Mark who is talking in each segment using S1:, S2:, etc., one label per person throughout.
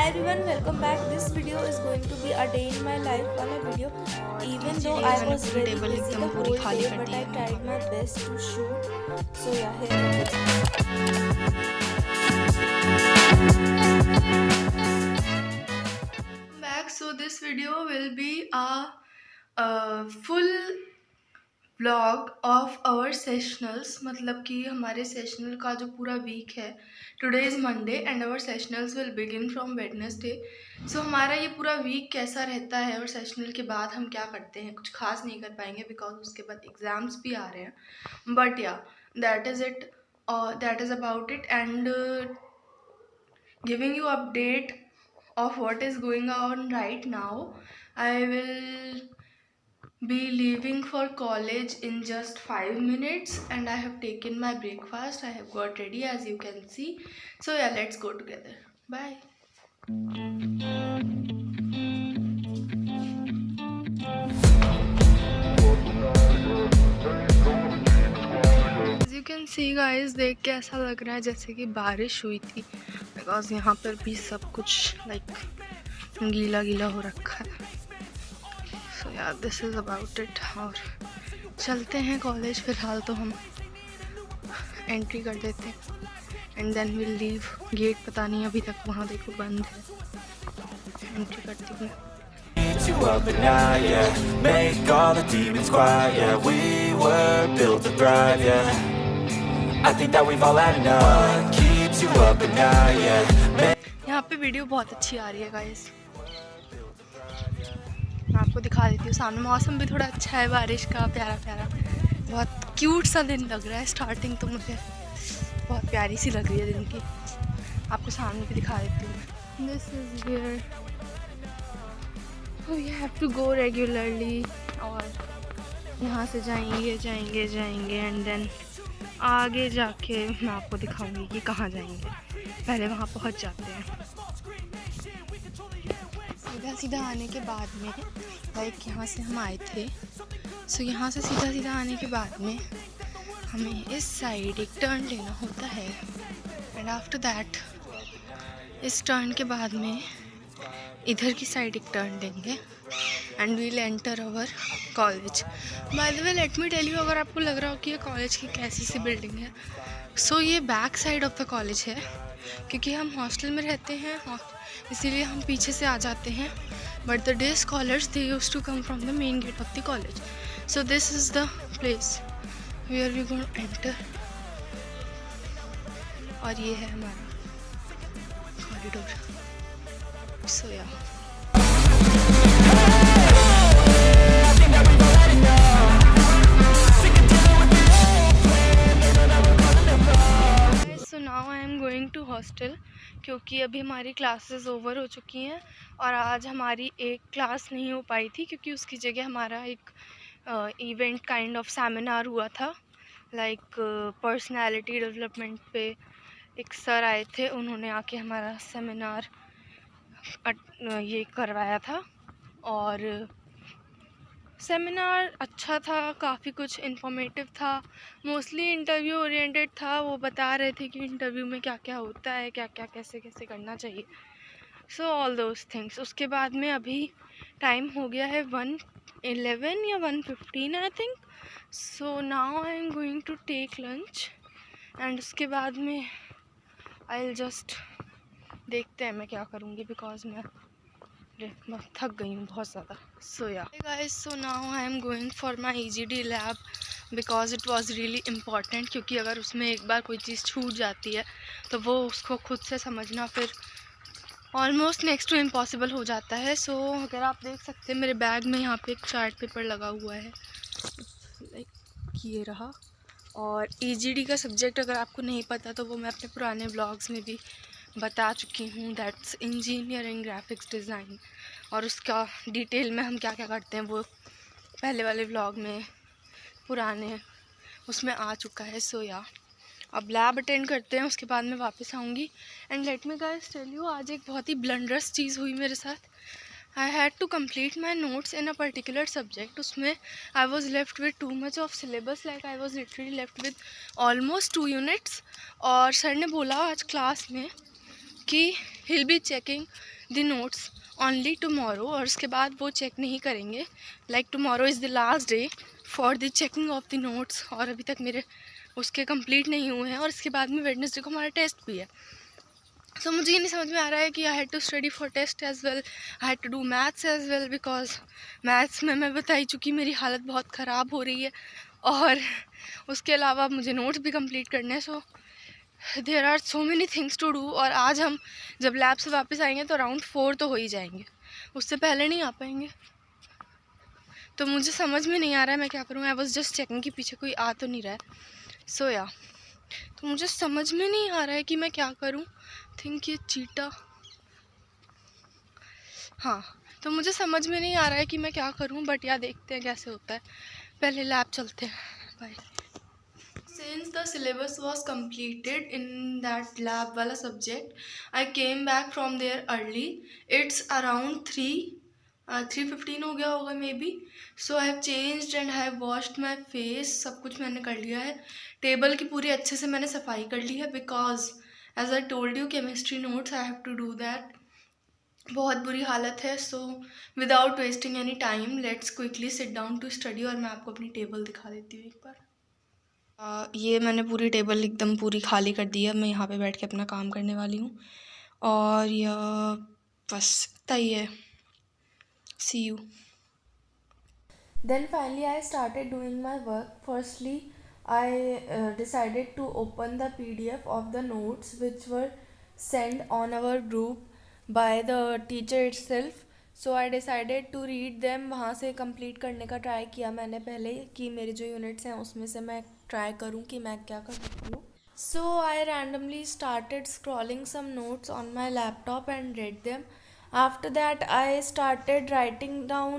S1: Hi everyone, welcome back. This video is going to be a day in my life वाला video. Even though I was very
S2: table
S1: busy
S2: एकदम
S1: the
S2: पूरी
S1: whole
S2: खाली
S1: day,
S2: कर
S1: but
S2: the
S1: I
S2: है मैंने।
S1: tried my best to shoot. So yeah, here.
S2: Back, so this video will be a full vlog of our sessionals, मतलब कि हमारे sessional का जो पूरा वीक है। Today is Monday and our sessionals will begin from Wednesday. So हमारा ये पूरा वीक कैसा रहता है और सेशनल के बाद हम क्या करते हैं, कुछ खास नहीं कर पाएंगे बिकॉज उसके बाद एग्ज़ाम्स भी आ रहे हैं। बट या that is it, that is about it and giving you update of what is going on right now. I will be leaving for college in just 5 minutes and I have taken my breakfast. I have got ready as you can see. So yeah, let's go together. Bye. As you can see guys, देख के ऐसा लग रहा है जैसे कि बारिश हुई थी बिकॉज यहाँ पर भी सब कुछ लाइक गीला गीला हो रखा है। सो यार दिस इज़ अबाउट इट। और चलते हैं कॉलेज। फ़िलहाल तो हम एंट्री कर देते हैं and then will leave. Gate पता नहीं अभी तक वहाँ देखो बंद है। एंट्री करती हूँ।
S3: You up at night, yeah. Make all the demons quiet, yeah. We were built to thrive, yeah. I think that we've all had enough. What keeps you up at night, yeah.
S2: यहाँ पे video बहुत अच्छी आ रही है guys, मैं आपको दिखा देती हूँ सामने। मौसम भी थोड़ा अच्छा है, बारिश का प्यारा प्यारा, बहुत क्यूट सा दिन लग रहा है। स्टार्टिंग तो मुझे बहुत प्यारी सी लग रही है दिन की। आपको सामने भी दिखा देती हूँ। This is where we have to go regularly. और यहाँ से जाएंगे जाएंगे जाएंगे एंड देन आगे जाके मैं आपको दिखाऊंगी कि कहाँ जाएंगे। पहले वहाँ पहुँच जाते हैं। सीधा सीधा आने के बाद में लाइक यहाँ से हम आए थे, सो यहाँ से सीधा सीधा आने के बाद में हमें इस साइड एक टर्न लेना होता है एंड आफ्टर दैट इस टर्न के बाद में इधर की साइड एक टर्न लेंगे and we'll enter our college. By the way let me tell you, अगर आपको लग रहा हो कि ये कॉलेज की कैसी सी बिल्डिंग है, सो ये back side of the college है क्योंकि हम हॉस्टल में रहते हैं, इसीलिए हम पीछे से आ जाते हैं। But the day scholars they used to come from the main gate of the college. So this is the place where we gonna enter. और ये है हमारा corridor. So yeah so now I am going to hostel क्योंकि अभी हमारी classes over हो चुकी हैं और आज हमारी एक क्लास नहीं हो पाई थी क्योंकि उसकी जगह हमारा एक इवेंट काइंड ऑफ सेमिनार हुआ था। लाइक पर्सनालिटी डेवलपमेंट पे एक सर आए थे, उन्होंने आके हमारा सेमिनार ये करवाया था और सेमिनार अच्छा था, काफ़ी कुछ इन्फॉर्मेटिव था, मोस्टली इंटरव्यू ओरिएंटेड था। वो बता रहे थे कि इंटरव्यू में क्या क्या होता है, क्या क्या कैसे कैसे करना चाहिए, सो ऑल दोज थिंग्स। उसके बाद में अभी टाइम हो गया है 1:11 या 1:15 I think. So now I am going to take lunch and उसके बाद में आई विल जस्ट देखते हैं मैं क्या करूँगी बिकॉज मैं थक गई हूँ बहुत ज़्यादा। सो या guys, so now I am going for my EGD lab because it was really important क्योंकि अगर उसमें एक बार कोई चीज़ छूट जाती है तो वो उसको खुद से समझना फिर ऑलमोस्ट नेक्स्ट टू इम्पॉसिबल हो जाता है। सो अगर आप देख सकते हैं मेरे बैग में यहाँ पे एक चार्ट पेपर लगा हुआ है, लाइक ये रहा। और EGD का सब्जेक्ट अगर आपको नहीं पता तो वो मैं अपने पुराने ब्लॉग्स में भी बता चुकी हूँ, दैट्स इंजीनियरिंग ग्राफिक्स डिज़ाइन। और उसका डिटेल में हम क्या क्या करते हैं वो पहले वाले व्लॉग में पुराने उसमें आ चुका है। सो या अब लैब अटेंड करते हैं, उसके बाद मैं वापस आऊँगी। And let me guys tell you, आज एक बहुत ही ब्लंडरस चीज़ हुई मेरे साथ। I had to complete my notes in a particular subject. उसमें I was left with too much of syllabus, like I was literally left with almost 2 units. और सर ने बोला आज क्लास में कि he'll be checking the notes only tomorrow, और उसके बाद वो चेक नहीं करेंगे. Like tomorrow is the last day for the checking of the notes, और अभी तक मेरे उसके कंप्लीट नहीं हुए हैं, और इसके बाद में वेडनेसडे को हमारा टेस्ट भी है. सो मुझे ये नहीं समझ में आ रहा है कि I had to study for test as well, I had to do maths as well, because maths में मैं बता ही चुकी मेरी हालत बहुत ख़राब हो रही है, और उसके अलावा मुझे नोट्स भी कंप्लीट करने हैं. So there are so many things to do. और आज हम जब लैब से वापस आएंगे तो अराउंड 4 तो हो ही जाएंगे, उससे पहले नहीं आ पाएंगे. तो मुझे समझ में नहीं आ रहा है मैं क्या करूँ. आई वॉज जस्ट चेकिंग कि पीछे कोई आ तो नहीं रहा है. सो या तो मुझे समझ में नहीं आ रहा है कि मैं क्या करूँ. थिंक ये चीटा, हाँ, तो मुझे समझ में नहीं आ रहा है कि मैं क्या करूँ. बट या देखते हैं कैसे होता है. पहले लैब चलते हैं. Bye. Since the syllabus was completed in that lab वाला subject, I came back from there early. It's around 3:15 हो गया होगा may be. So I have changed and I have washed my face. सब कुछ मैंने कर लिया है. टेबल की पूरी अच्छे से मैंने सफाई कर ली है, because as I told you chemistry notes I have to do that. बहुत बुरी हालत है. So without wasting any time let's quickly sit down to study. और मैं आपको अपनी टेबल दिखा देती हूँ एक बार. ये मैंने पूरी टेबल एकदम पूरी खाली कर दी है. मैं यहाँ पे बैठ के अपना काम करने वाली हूँ, और यह बस इतना ही है. सी you.
S1: Then finally I started doing my work. Firstly, I decided to open the PDF of the notes which were sent on our group by the teacher itself. So I decided to read them. वहाँ से complete करने का try किया मैंने पहले कि मेरे जो यूनिट्स हैं उसमें से मैं ट्राई करूँ कि मैं क्या कर सकती हूँ. So I randomly started scrolling some notes on my laptop and read them. After that I started writing down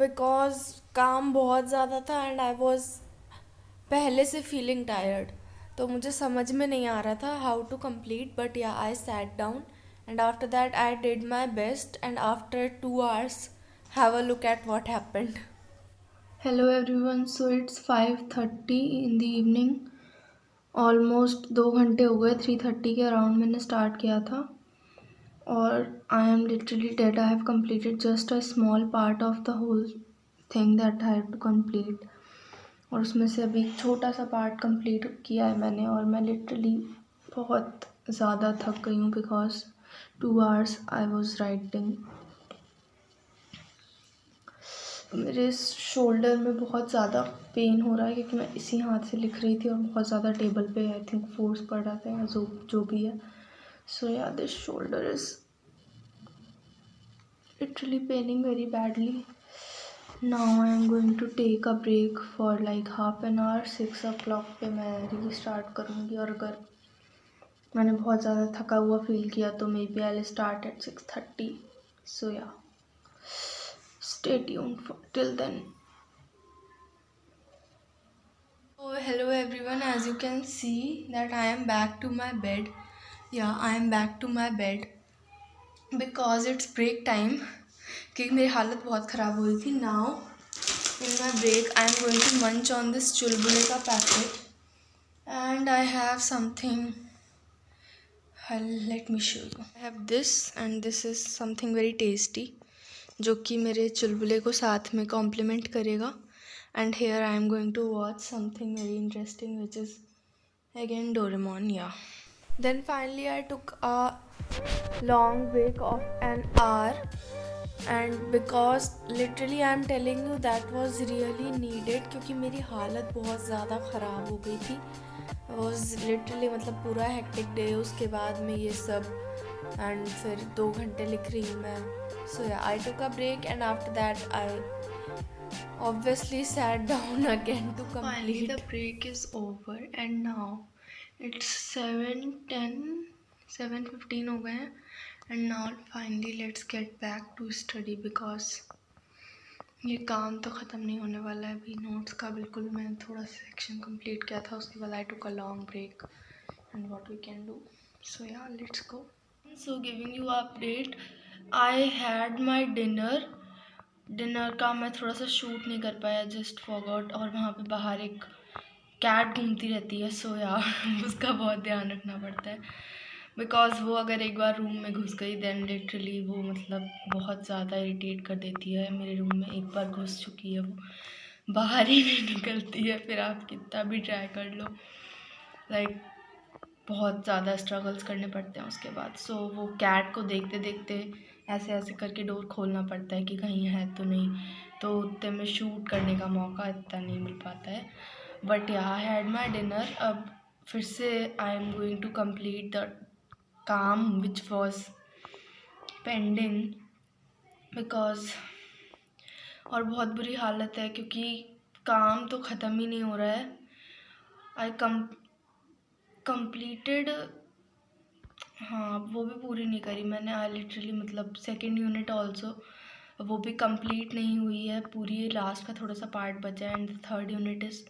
S1: because काम बहुत ज़्यादा था and I was पहले से feeling tired. तो मुझे समझ में नहीं आ रहा था how to complete, but yeah, I sat down and after that I did my best, and after 2 hours have a look at what happened.
S2: Hello everyone. So it's 5:30 in the evening. Almost 2 घंटे हो गए. 3:30 के around मैंने start किया था, और I am literally dead. I have completed just a small part of the whole thing that I have to complete, और उसमें से अभी एक छोटा सा पार्ट कंप्लीट किया है मैंने. और मैं लिटरली बहुत ज़्यादा थक गई हूँ because 2 hours I was writing. मेरे शोल्डर में बहुत ज़्यादा पेन हो रहा है क्योंकि मैं इसी हाथ से लिख रही थी और बहुत ज़्यादा टेबल पे आई थिंक फोर्स पड़ रहा था, जो भी है. So yeah this shoulder is literally paining very badly. Now I am going to take a break for like half an hour. 6 o'clock पे मैं रीस्टार्ट करूँगी, और अगर मैंने बहुत ज़्यादा थका हुआ फील किया तो maybe I will start at 6:30. So yeah stay tuned for till then. Oh, hello everyone. As you can see that I am back to my bed. Yeah, I am back to my bed because it's break time. क्योंकि मेरी हालत बहुत ख़राब हो रही थी. Now in my break I am going to munch on this चुलबुले का packet, and I have something. Let me show you. I have this, and this is something very tasty जो कि मेरे चुलबुले को साथ में कॉम्प्लीमेंट करेगा. And here I am going to watch something very interesting which is again Doraemon. Yeah then finally I took a long break of an hour, and because literally I am telling you that was really needed, क्योंकि मेरी हालत बहुत ज़्यादा ख़राब हो गई थी. Was literally मतलब पूरा हेक्टिक डे. उसके बाद में ये सब, एंड फिर 2 घंटे लिख रही हूँ मैं. So yeah, I took a break, and after that I obviously sat down again to complete. Finally the break is over and now it's 7:15 हो गए हैं. And now finally let's get back to study because ये काम तो ख़त्म नहीं होने वाला है अभी. नोट्स का बिल्कुल मैं थोड़ा सेक्शन कंप्लीट किया था, उसके बाद I took a long break and what we can do. So yeah, let's go. So giving you update, I had my dinner का मैं थोड़ा सा शूट नहीं कर पाया, जस्ट फॉरगॉट. और वहाँ पे बाहर एक कैट घूमती रहती है, सो यार उसका बहुत ध्यान रखना पड़ता है.
S1: बिकॉज़ वो अगर एक बार रूम में घुस गई देन लिटरली वो मतलब बहुत ज़्यादा इरिटेट कर देती है। मेरे रूम में एक बार घुस चुकी है, वो बाहर ही नहीं निकलती है, फिर आप कितना भी ट्राई कर लो, लाइक बहुत ज़्यादा स्ट्रगल्स करने पड़ते हैं उसके बाद। सो वो कैट को देखते देखते ऐसे ऐसे करके डोर खोलना पड़ता है कि कहीं है तो नहीं, तो उतने में शूट करने का मौका इतना नहीं मिल पाता है। बट या आई हैड माई डिनर। अब फिर से I am going to complete the काम विच वॉज पेंडिंग बिकॉज, और बहुत बुरी हालत है क्योंकि काम तो ख़त्म ही नहीं हो रहा है। आई कंप्लीटेड, हाँ वो भी पूरी नहीं करी मैंने। आई लिटरली मतलब सेकेंड यूनिट ऑल्सो वो भी कंप्लीट नहीं हुई है पूरी, लास्ट का थोड़ा सा पार्ट बचा है and third unit is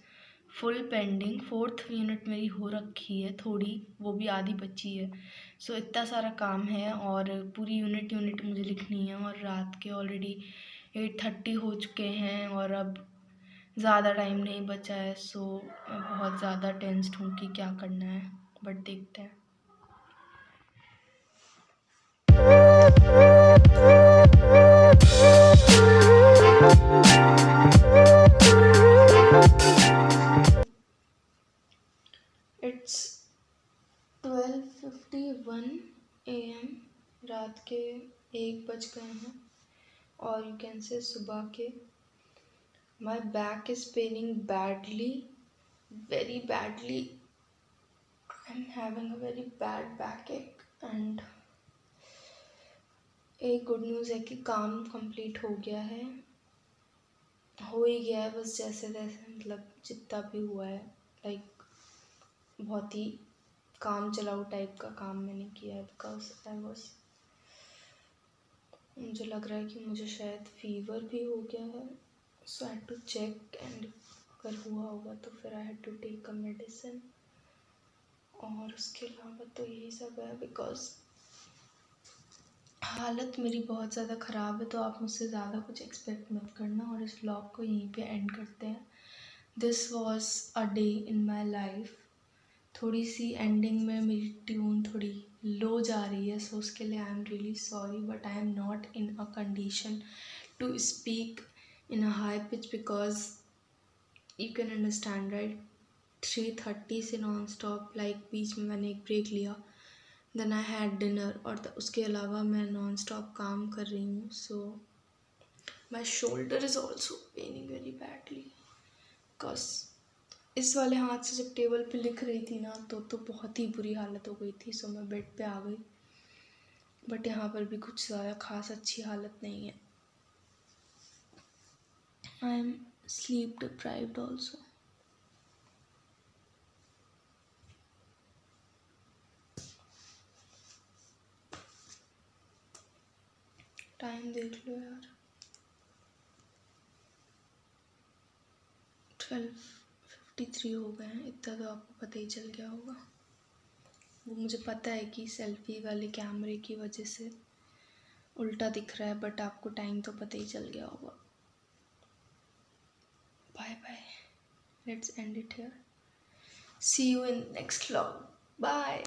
S1: full pending. Fourth unit मेरी हो रखी है थोड़ी, वो भी आधी बची है। सो इतना सारा काम है और पूरी यूनिट मुझे लिखनी है, और रात के ऑलरेडी 8:30 हो चुके हैं और अब ज़्यादा टाइम नहीं बचा है। सो मैं बहुत ज़्यादा टेंस्ड हूँ कि क्या करना है, बट देखते हैं। इट्स 12:51 AM, रात के 1 बज गए हैं, और यू कैन से सुबह के। My back is paining badly, very badly. I am having a very bad backache, and एक गुड न्यूज़ है कि काम कंप्लीट हो गया है, हो ही गया है बस जैसे तैसे, मतलब जितना भी हुआ है। लाइक बहुत ही काम चलाऊ टाइप का काम मैंने किया है बिकॉज मुझे लग रहा है कि मुझे शायद फीवर भी हो गया है। So I had to check, and अगर हुआ होगा तो फिर I had to take a medicine, और उसके अलावा तो यही सब है। बिकॉज हालत मेरी बहुत ज़्यादा ख़राब है, तो आप मुझसे ज़्यादा कुछ एक्सपेक्ट मत करना, और इस व्लॉग को यहीं पे एंड करते हैं। This was a day in my life. थोड़ी सी एंडिंग में मेरी ट्यून थोड़ी लो जा रही है, सो उसके लिए I am really sorry, but I am not in a condition to speak in a high pitch because you can understand right. 3:30 से नॉन स्टॉप, लाइक बीच में मैंने एक ब्रेक लिया, देन आई हैड डिनर, और उसके अलावा मैं नॉन स्टॉप काम कर रही हूँ। So my shoulder is also paining very badly because इस वाले हाथ से जब टेबल पे लिख रही थी ना तो बहुत ही बुरी हालत हो गई थी। सो मैं बेड पे आ गई, बट यहाँ पर भी कुछ ज़्यादा खास अच्छी हालत नहीं है। I am sleep deprived also. Time देख लो यार, 12:53 हो गए हैं। इतना तो आपको पता ही चल गया होगा। वो मुझे पता है कि सेल्फी वाले कैमरे की वजह से उल्टा दिख रहा है, बट आपको टाइम तो पता ही चल गया होगा। Bye bye, let's end it here, see you in next vlog, bye.